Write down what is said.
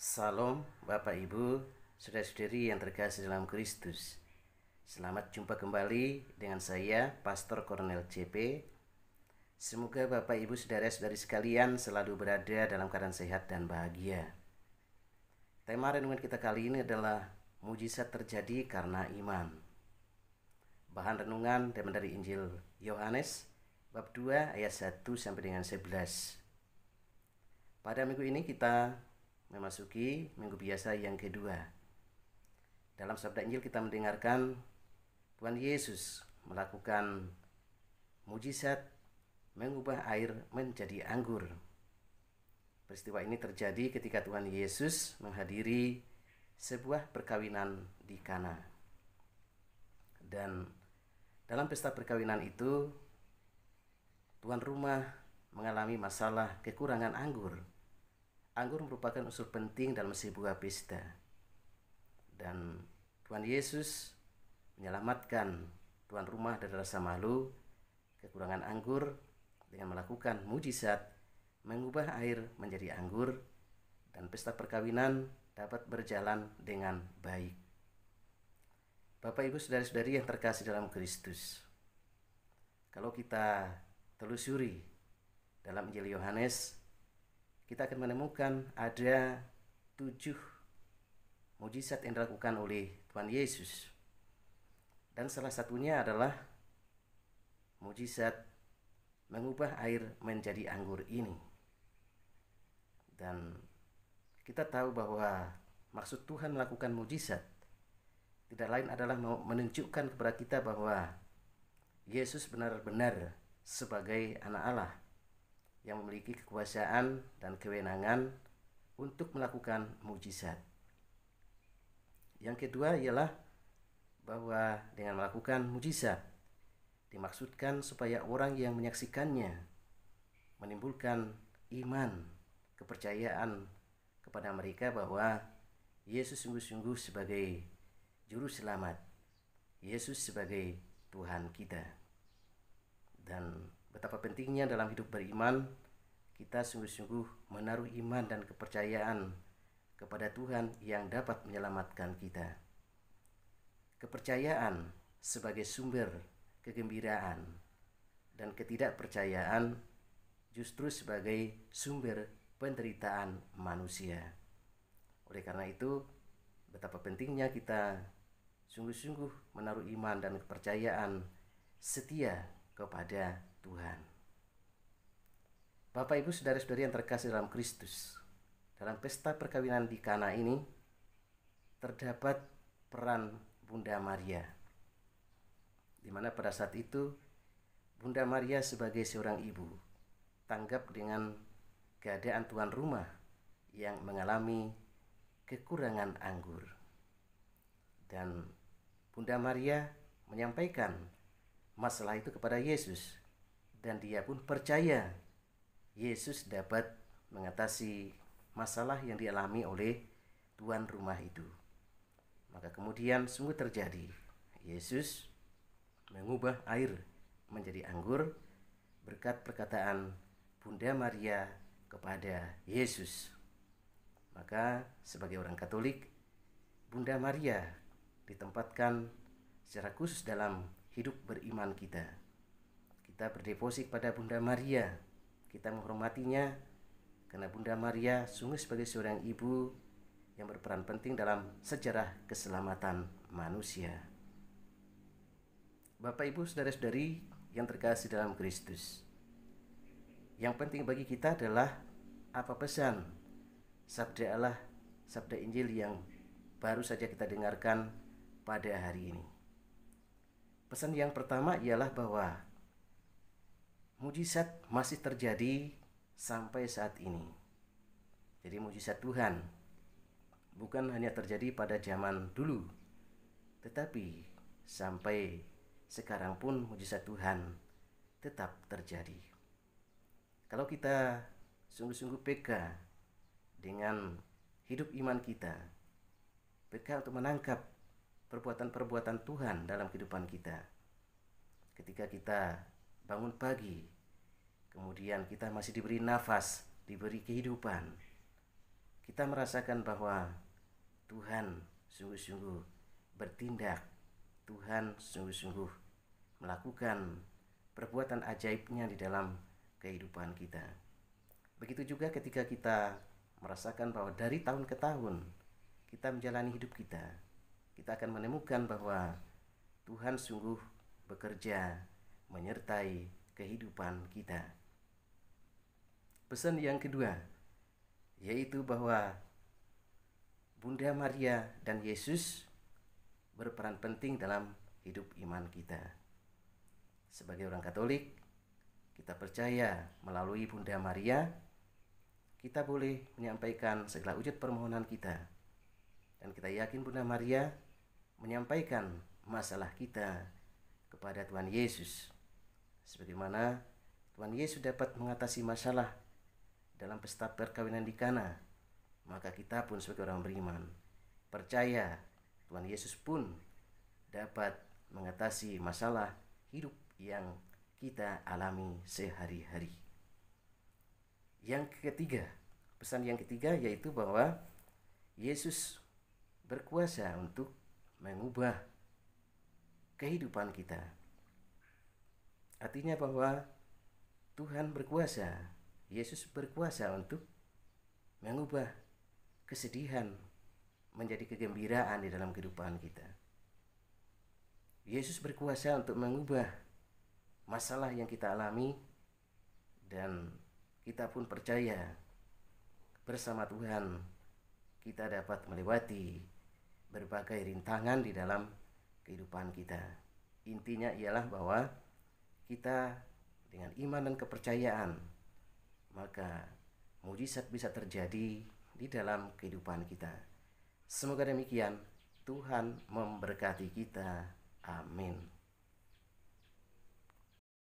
Salam Bapak Ibu, saudara-saudari yang terkasih dalam Kristus. Selamat jumpa kembali dengan saya, Pastor Cornel CP. Semoga Bapak Ibu saudara-saudari sekalian selalu berada dalam keadaan sehat dan bahagia. Tema renungan kita kali ini adalah mujizat terjadi karena iman. Bahan renungan diambil dari Injil Yohanes bab 2 ayat 1 sampai dengan 11. Pada minggu ini kita memasuki minggu biasa yang kedua. Dalam sabda Injil kita mendengarkan Tuhan Yesus melakukan mujizat mengubah air menjadi anggur. Peristiwa ini terjadi ketika Tuhan Yesus menghadiri sebuah perkawinan di Kana. Dan dalam pesta perkawinan itu tuan rumah mengalami masalah kekurangan anggur. Anggur merupakan unsur penting dalam sebuah pesta. Dan Tuhan Yesus menyelamatkan tuan rumah dari rasa malu kekurangan anggur dengan melakukan mujizat mengubah air menjadi anggur, dan pesta perkawinan dapat berjalan dengan baik. Bapak Ibu saudara-saudari yang terkasih dalam Kristus, kalau kita telusuri dalam Injil Yohanes, kita akan menemukan ada 7 mujizat yang dilakukan oleh Tuhan Yesus. Dan salah satunya adalah mujizat mengubah air menjadi anggur ini. Dan kita tahu bahwa maksud Tuhan melakukan mujizat tidak lain adalah menunjukkan kepada kita bahwa Yesus benar-benar sebagai anak Allah yang memiliki kekuasaan dan kewenangan untuk melakukan mujizat. Yang kedua ialah bahwa dengan melakukan mujizat dimaksudkan supaya orang yang menyaksikannya menimbulkan iman, kepercayaan kepada mereka bahwa Yesus sungguh-sungguh sebagai juru selamat, Yesus sebagai Tuhan kita. Dan betapa pentingnya dalam hidup beriman kita sungguh-sungguh menaruh iman dan kepercayaan kepada Tuhan yang dapat menyelamatkan kita. Kepercayaan sebagai sumber kegembiraan dan ketidakpercayaan justru sebagai sumber penderitaan manusia. Oleh karena itu, betapa pentingnya kita sungguh-sungguh menaruh iman dan kepercayaan setia kepada Tuhan. Bapak Ibu saudara-saudari yang terkasih dalam Kristus, dalam pesta perkawinan di Kana ini terdapat peran Bunda Maria, di mana pada saat itu Bunda Maria sebagai seorang ibu tanggap dengan keadaan tuan rumah yang mengalami kekurangan anggur. Dan Bunda Maria menyampaikan masalah itu kepada Yesus, dan dia pun percaya Yesus dapat mengatasi masalah yang dialami oleh tuan rumah itu. Maka kemudian sungguh terjadi, Yesus mengubah air menjadi anggur berkat perkataan Bunda Maria kepada Yesus. Maka sebagai orang Katolik, Bunda Maria ditempatkan secara khusus dalam hidup beriman kita. Kita berdevosi pada Bunda Maria, kita menghormatinya karena Bunda Maria sungguh sebagai seorang ibu yang berperan penting dalam sejarah keselamatan manusia. Bapak Ibu saudara-saudari yang terkasih dalam Kristus, yang penting bagi kita adalah apa pesan sabda Allah, sabda Injil yang baru saja kita dengarkan pada hari ini. Pesan yang pertama ialah bahwa mujizat masih terjadi sampai saat ini. Jadi mujizat Tuhan bukan hanya terjadi pada zaman dulu, tetapi sampai sekarang pun mujizat Tuhan tetap terjadi. Kalau kita sungguh-sungguh peka dengan hidup iman kita, peka untuk menangkap perbuatan-perbuatan Tuhan dalam kehidupan kita. Ketika kita bangun pagi, kemudian kita masih diberi nafas, diberi kehidupan, kita merasakan bahwa Tuhan sungguh-sungguh bertindak, Tuhan sungguh-sungguh melakukan perbuatan ajaibnya di dalam kehidupan kita. Begitu juga ketika kita merasakan bahwa dari tahun ke tahun kita menjalani hidup kita akan menemukan bahwa Tuhan sungguh bekerja menyertai kehidupan kita. Pesan yang kedua yaitu bahwa Bunda Maria dan Yesus berperan penting dalam hidup iman kita. Sebagai orang Katolik, kita percaya melalui Bunda Maria kita boleh menyampaikan segala wujud permohonan kita. Dan kita yakin Bunda Maria menyampaikan masalah kita kepada Tuhan Yesus. Sebagaimana Tuhan Yesus dapat mengatasi masalah dalam pesta perkawinan di Kana, maka kita pun sebagai orang beriman percaya Tuhan Yesus pun dapat mengatasi masalah hidup yang kita alami sehari-hari. Yang ketiga, pesan yang ketiga yaitu bahwa Yesus berkuasa untuk mengubah kehidupan kita. Artinya bahwa Tuhan berkuasa, Yesus berkuasa untuk mengubah kesedihan menjadi kegembiraan di dalam kehidupan kita. Yesus berkuasa untuk mengubah masalah yang kita alami, dan kita pun percaya bersama Tuhan kita dapat melewati berbagai rintangan di dalam kehidupan kita. Intinya ialah bahwa kita dengan iman dan kepercayaan, maka mujizat bisa terjadi di dalam kehidupan kita. Semoga demikian. Tuhan memberkati kita. Amin.